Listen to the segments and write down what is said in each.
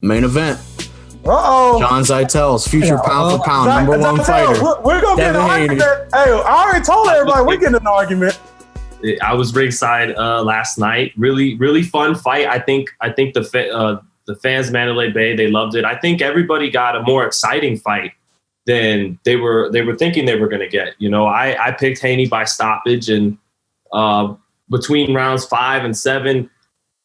Main event. Uh-oh. John Zeitel's future pound for pound number one fighter. We're going to get an argument. Hey, I already told everybody we're getting an argument. I was ringside last night. Really, really fun fight. I think the fans Mandalay Bay, they loved it. I think everybody got a more exciting fight than they were thinking they were going to get. You know, I picked Haney by stoppage, and between rounds 5 and 7,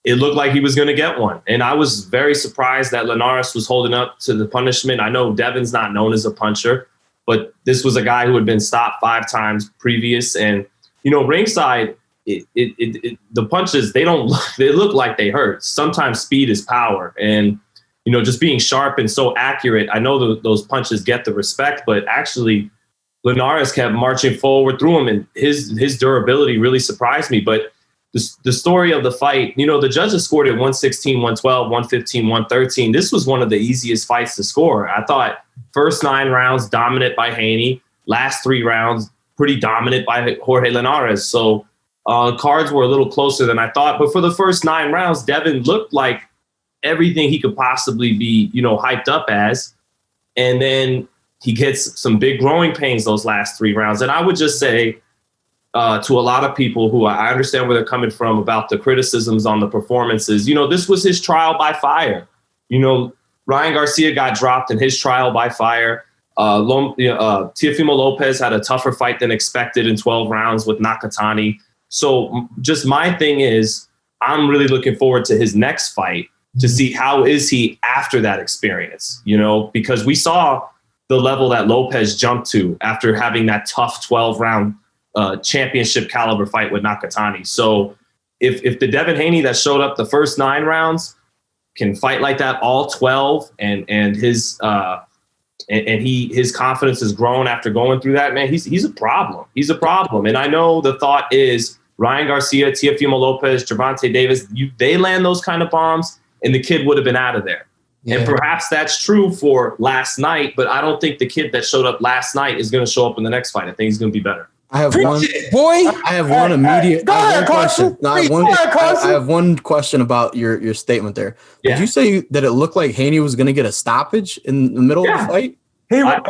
it looked like he was going to get one. And I was very surprised that Linares was holding up to the punishment. I know Devin's not known as a puncher, but this was a guy who had been stopped 5 times previous. And, you know, ringside, the punches, they look like they hurt. Sometimes speed is power. And, you know, just being sharp and so accurate, I know those punches get the respect, but actually Linares kept marching forward through him, and his durability really surprised me. But the story of the fight, you know, the judges scored it 116, 112, 115, 113. This was one of the easiest fights to score. I thought first 9 rounds dominant by Haney, last 3 rounds pretty dominant by Jorge Linares. So cards were a little closer than I thought. But for the first 9 rounds, Devin looked like everything he could possibly be, you know, hyped up as. And then he gets some big growing pains those last 3 rounds. And I would just say, to a lot of people who I understand where they're coming from about the criticisms on the performances, you know, this was his trial by fire. You know, Ryan Garcia got dropped in his trial by fire. Teofimo Lopez had a tougher fight than expected in 12 rounds with Nakatani. So just my thing is, I'm really looking forward to his next fight to see how is he after that experience, you know, because we saw the level that Lopez jumped to after having that tough 12-round championship caliber fight with Nakatani. So if the Devin Haney that showed up the first 9 rounds can fight like that all 12, and his confidence has grown after going through that, man, he's a problem. He's a problem. And I know the thought is Ryan Garcia, Teofimo Lopez, Gervonta Davis, they land those kind of bombs and the kid would have been out of there. Yeah. And perhaps that's true for last night, but I don't think the kid that showed up last night is going to show up in the next fight. I think he's going to be better. I have one immediate question. I have one question about your statement there. Yeah. Did you say that it looked like Haney was going to get a stoppage in the middle of the fight?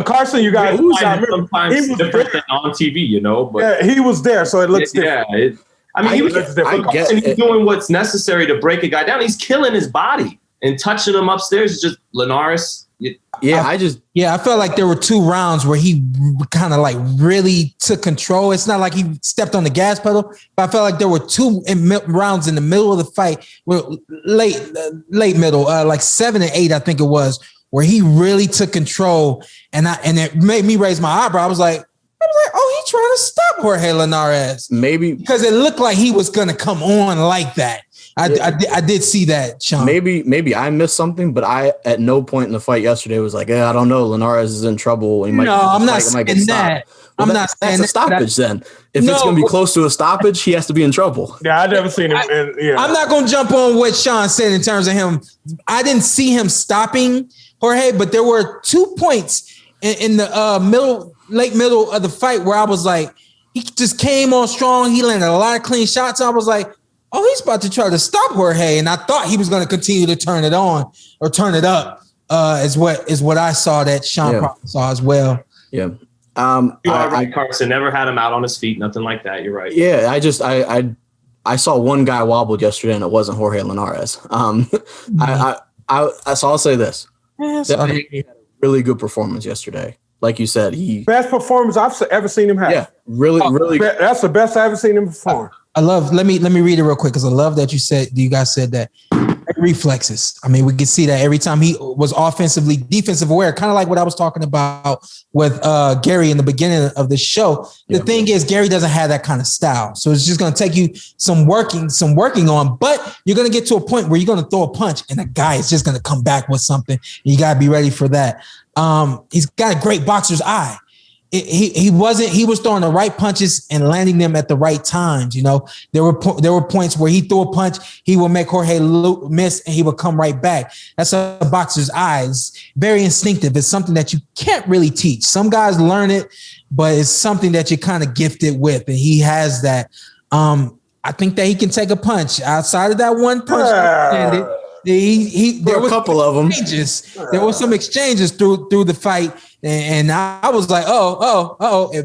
Carson, you guys, sometimes he was different than on TV, you know. But he was there, so it looks different. He was different. He's doing what's necessary to break a guy down. He's killing his body and touching him upstairs. Just Linares. I felt like there were 2 rounds where he kind of like really took control. It's not like he stepped on the gas pedal, but I felt like there were 2 rounds in the middle of the fight, late middle, like 7 and 8, I think it was, where he really took control, and it made me raise my eyebrow. I was like, oh, he's trying to stop Jorge Linares. Maybe because it looked like he was going to come on like that. I did see that, Shawn. Maybe I missed something, but I at no point in the fight yesterday was like, I don't know, Linares is in trouble. I'm not saying that. That's a stoppage then. If it's going to be close to a stoppage, he has to be in trouble. Yeah, I've never seen him. I'm not going to jump on what Shawn said in terms of him. I didn't see him stopping Jorge, but there were 2 points in the late middle of the fight where I was like, he just came on strong. He landed a lot of clean shots. I was like, oh, he's about to try to stop Jorge. And I thought he was going to continue to turn it on or turn it up is what I saw that Shawn probably saw as well. Yeah. You are right, Carson. Never had him out on his feet. Nothing like that. You're right. Yeah. I saw one guy wobbled yesterday and it wasn't Jorge Linares. So I'll say this. He had a really good performance yesterday. Like you said, best performance I've ever seen him have. Yeah. Really. That's the best I've ever seen him perform. Let me read it real quick because I love that you guys said that reflexes. I mean, we could see that every time he was offensively defensive aware, kind of like what I was talking about with Gary in the beginning of the show. The thing is, Gary doesn't have that kind of style. So it's just going to take you some working on, but you're going to get to a point where you're going to throw a punch and the guy is just going to come back with something. You got to be ready for that. He's got a great boxer's eye. He was throwing the right punches and landing them at the right times. You know, there were points where he threw a punch, he would make Jorge miss and he would come right back. That's a boxer's eyes. Very instinctive. It's something that you can't really teach. Some guys learn it, but it's something that you're kind of gifted with. And he has that. I think that he can take a punch outside of that one punch. There were a couple of them. There were some exchanges through the fight, and I was like,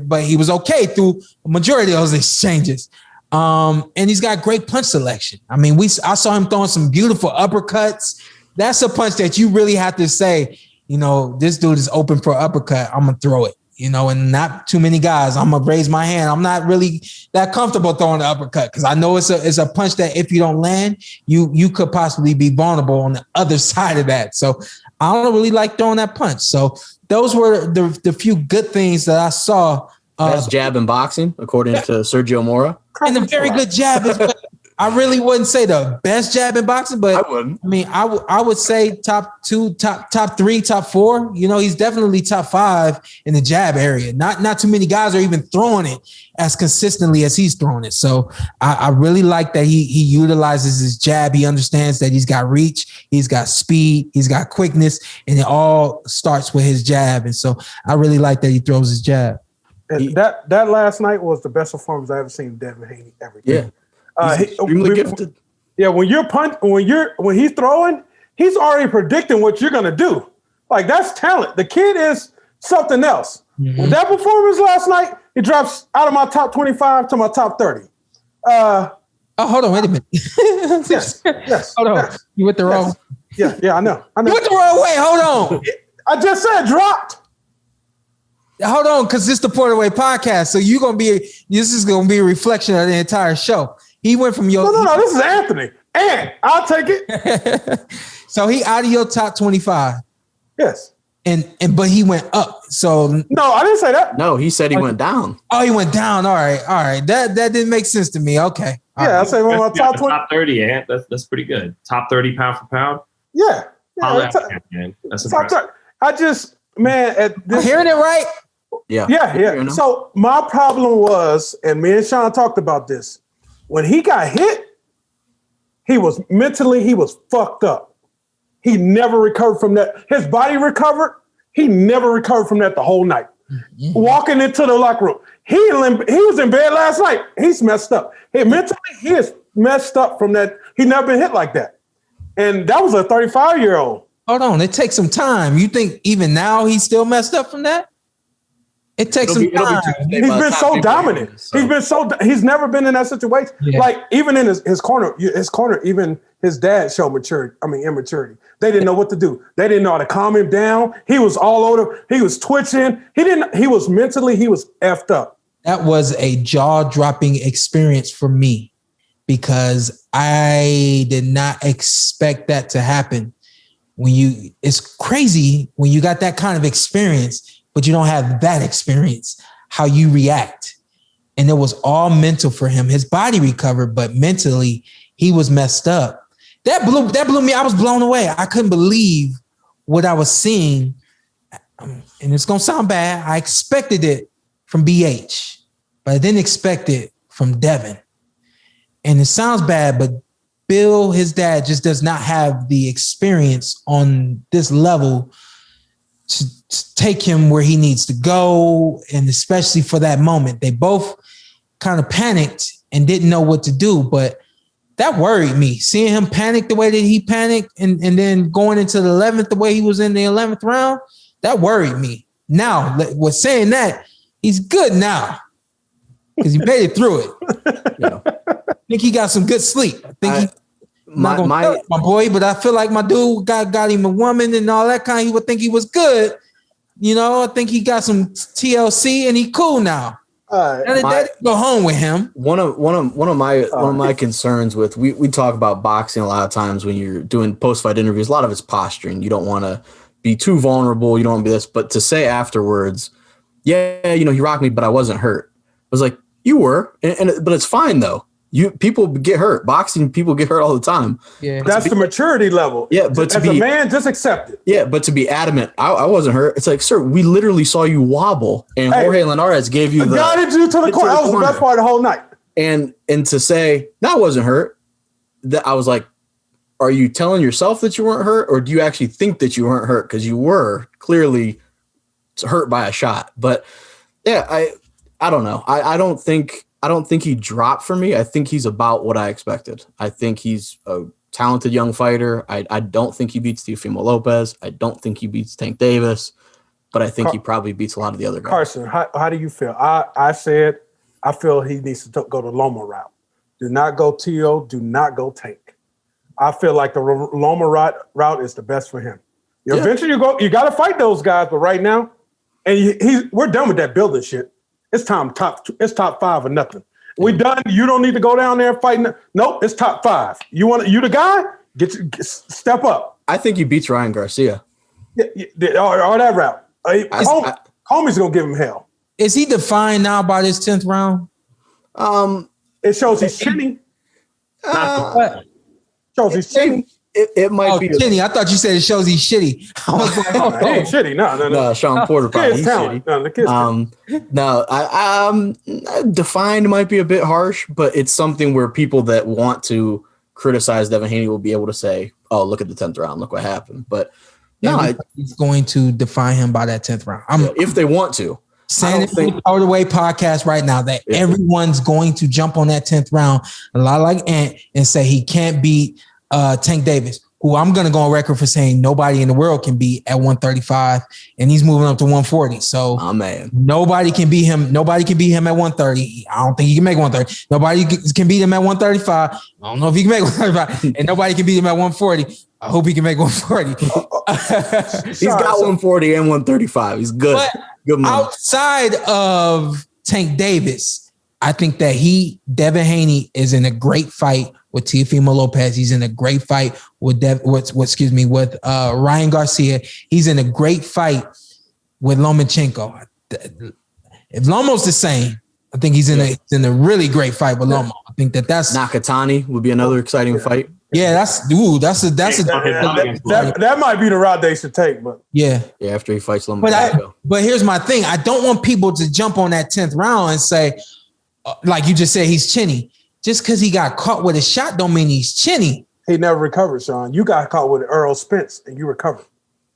but he was okay through a majority of those exchanges. And he's got great punch selection. I mean, I saw him throwing some beautiful uppercuts. That's a punch that you really have to say, this dude is open for uppercut. I'm gonna throw it. And not too many guys. I'm gonna raise my hand. I'm not really that comfortable throwing the uppercut because I know it's a punch that if you don't land, you could possibly be vulnerable on the other side of that. So I don't really like throwing that punch. So those were the few good things that I saw. Best jab in boxing, according to Sergio Mora. And a very good jab as well. I really wouldn't say the best jab in boxing, but I wouldn't. I mean, I would say top 2, top 3, top 4. He's definitely top 5 in the jab area. Not too many guys are even throwing it as consistently as he's throwing it. So I really like that he utilizes his jab. He understands that he's got reach, he's got speed, he's got quickness, and it all starts with his jab. And so I really like that he throws his jab. And that last night was the best performance I ever seen Devin Haney ever do. Yeah. He's extremely gifted. Yeah, when he's throwing, he's already predicting what you're gonna do. Like, that's talent. The kid is something else. Mm-hmm. With that performance last night, he drops out of my top 25 to my top 30. Hold on, wait a minute. Yes. Hold on. Yes. You went the wrong. Yeah, I know. You went the wrong way. Hold on. I just said dropped. Hold on, because this is the Porterweight podcast. So this is gonna be a reflection of the entire show. He went from your No, this is Anthony. And I'll take it. So he out of your top 25. Yes. But he went up. So no, I didn't say that. No, he said he went down. Oh, he went down. All right. That didn't make sense to me. Okay. I said one of my top 20. Top 30, Ant. That's pretty good. Top 30 pound for pound. Yeah. Man. That's impressive. I just, man, I'm hearing it right. Yeah. So my problem was, and me and Shawn talked about this, when he got hit, he was fucked up. He never recovered from that. His body recovered. He never recovered from that the whole night. Mm-hmm. Walking into the locker room, he was in bed last night. He's messed up. Mentally, he is messed up from that. He never been hit like that. And that was a 35-year-old. Hold on, it takes some time. You think even now he's still messed up from that? It takes some time. He's been so dominant. He's never been in that situation. Yeah. Like, even in his corner, even his dad showed immaturity. They didn't know what to do. They didn't know how to calm him down. He was all over. He was twitching. He was mentally effed up. That was a jaw-dropping experience for me because I did not expect that to happen. It's crazy when you got that kind of experience, but you don't have that experience, how you react. And it was all mental for him. His body recovered, but mentally he was messed up. That blew me. I was blown away. I couldn't believe what I was seeing. And it's going to sound bad. I expected it from BH, but I didn't expect it from Devin. And it sounds bad, but Bill, his dad, just does not have the experience on this level to take him where he needs to go. And especially for that moment, they both kind of panicked and didn't know what to do. But that worried me, seeing him panic the way that he panicked and then going into the 11th, the way he was in the 11th round, that worried me. Now, with saying that, he's good now because he made it through it. Yeah. I think he got some good sleep. I think my boy, but I feel like my dude got him a woman and all that kind. He would think he was good. I think he got some TLC and he cool now. Go home with him. One of my concerns with we talk about boxing a lot of times when you're doing post-fight interviews. A lot of it's posturing. You don't want to be too vulnerable. You don't want to be this. But to say afterwards, yeah, he rocked me, but I wasn't hurt. I was like, you were, but it's fine though. People get hurt. Boxing people get hurt all the time. Yeah, that's the maturity level. Yeah, but as a man, just accept it. Yeah, but to be adamant, I wasn't hurt. It's like, sir, we literally saw you wobble, and Jorge Linares gave you guided you to the corner. That was the best part of the whole night. And to say that I wasn't hurt, that I was like, are you telling yourself that you weren't hurt, or do you actually think that you weren't hurt because you were clearly hurt by a shot? But yeah, I don't know. I don't think he dropped for me. I think he's about what I expected. I think he's a talented young fighter. I don't think he beats Teofimo Lopez. I don't think he beats Tank Davis, but I think he probably beats a lot of the other guys. Carson, how do you feel? I said I feel he needs to go the Loma route. Do not go Teo. Do not go Tank. I feel like the Loma route is the best for him. Eventually, you got to fight those guys, but right now, and we're done with that building shit. It's time it's top 5 or nothing. We done. You don't need to go down there fighting. Nope, it's top 5. You the guy? Step up. I think he beats Ryan Garcia. Or that route. Homie's gonna give him hell. Is he defined now by this 10th round? It shows he's chinny. Shows he's chinny. It might be chinny. I thought you said it shows he's shitty. I was like, he ain't shitty. No. Shawn Porter probably. Defined might be a bit harsh, but it's something where people that want to criticize Devin Haney will be able to say, "Oh, look at the 10th round. Look what happened." But he's going to define him by that 10th round. If they want to. Saying it on the Welterweight podcast right now that everyone's going to jump on that 10th round, a lot like Ant, and say he can't beat Tank Davis, who I'm going to go on record for saying nobody in the world can beat at 135, and he's moving up to 140. So nobody can beat him. Nobody can beat him at 130. I don't think he can make 130. Nobody can beat him at 135. I don't know if he can make 135, and nobody can beat him at 140. I hope he can make 140. He's got 140 and 135. He's good. But good man. Outside of Tank Davis, I think that Devin Haney is in a great fight with Teofimo Lopez. He's in a great fight with Ryan Garcia. He's in a great fight with Lomachenko. If Lomo's the same, I think he's in a really great fight with Lomo. I think that's Nakatani would be another exciting fight. Yeah, that might be the route they should take, but after he fights Lomachenko. But here's my thing: I don't want people to jump on that 10th round and say, like you just said, he's chinny. Just because he got caught with a shot, don't mean he's chinny. He never recovered, Shawn. You got caught with Earl Spence, and you recovered.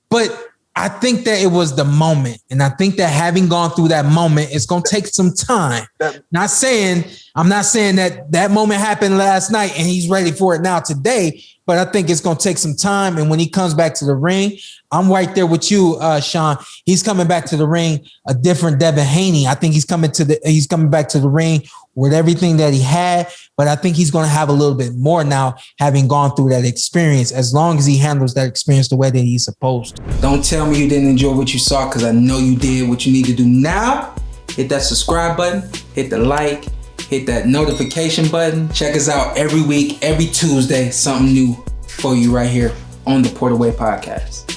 But I think that it was the moment, and I think that having gone through that moment, it's going to take some time. I'm not saying that moment happened last night and he's ready for it now today, but I think it's going to take some time. And when he comes back to the ring, I'm right there with you, Shawn. He's coming back to the ring, a different Devin Haney. I think he's coming back to the ring with everything that he had, but I think he's going to have a little bit more now, having gone through that experience, as long as he handles that experience the way that he's supposed to. Don't tell me you didn't enjoy what you saw, because I know you did. What you need to do now, hit that subscribe button, hit the like, hit that notification button. Check us out every week, every Tuesday, something new for you right here on the Porterweight Podcast.